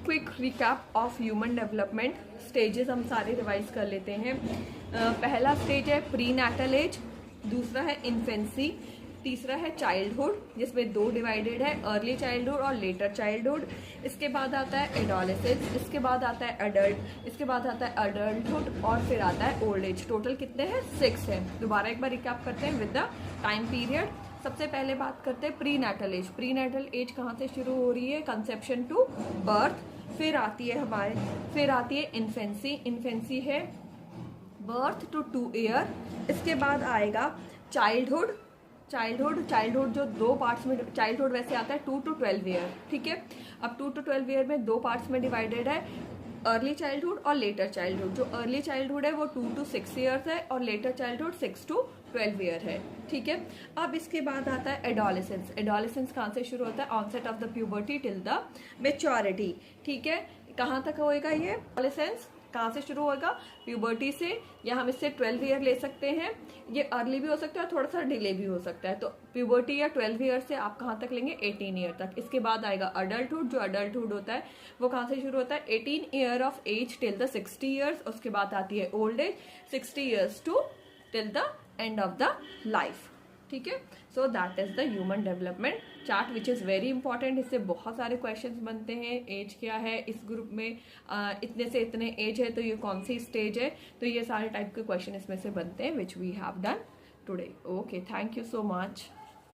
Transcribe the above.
Quick recap of human development stages हम सारे revise कर लेते हैं। पहला स्टेज है प्री नैटल एज, दूसरा है इन्फेंसी, तीसरा है चाइल्डहुड जिसमें दो डिवाइडेड है, अर्ली चाइल्डहुड और लेटर चाइल्डहुड। इसके बाद आता है एडोलेसेंस, इसके बाद आता है अडल्ट, इसके बाद आता है अडल्टहुड और फिर आता है ओल्ड एज। टोटल कितने हैं? 6 है। दोबारा एक बार रिकैप करते हैं विद द टाइम पीरियड। सबसे पहले बात करते हैं prenatal age. Prenatal age कहाँ से शुरू हो रही है? Conception to birth. फिर आती है इन्फेंसी। इन्फेंसी है बर्थ टू 2 ईयर। इसके बाद आएगा चाइल्डहुड। चाइल्डहुड जो दो पार्ट्स में, चाइल्डहुड वैसे आता है 2 to 12 ईयर, ठीक है। अब 2 to 12 ईयर में दो पार्ट्स में डिवाइडेड है, अर्ली चाइल्डहुड और लेटर चाइल्डहुड। जो अर्ली चाइल्डहुड है वो 2 to 6 ईयर्स है और लेटर चाइल्डहुड 6 to 12 ईयर है, ठीक है। अब इसके बाद आता है एडोलेसेंस। एडोलेसेंस कहाँ से शुरू होता है? Onset of the puberty till the maturity, ठीक है। कहाँ तक होएगा ये एडोलेसेंस? कहाँ से शुरू होगा? प्यूबर्टी से, या हम इससे 12 ईयर ले सकते हैं। ये अर्ली भी हो सकता है, थोड़ा सा डिले भी हो सकता है। तो प्यूबर्टी या 12 ईयर से आप कहाँ तक लेंगे? 18 ईयर तक। इसके बाद आएगा अडल्टहुड। जो अडल्टहुड होता है वो कहाँ से शुरू होता है? 18 year of age till the 60 years. उसके बाद आती है old age, 60 years to till the end of the life, ठीक है। So that is the human development chart which is very important. इससे बहुत सारे क्वेश्चंस बनते हैं। एज क्या है इस ग्रुप में, इतने से इतने एज है तो ये कौन सी स्टेज है, तो ये सारे टाइप के क्वेश्चन इसमें से बनते हैं which we have done today. Okay, thank you so much.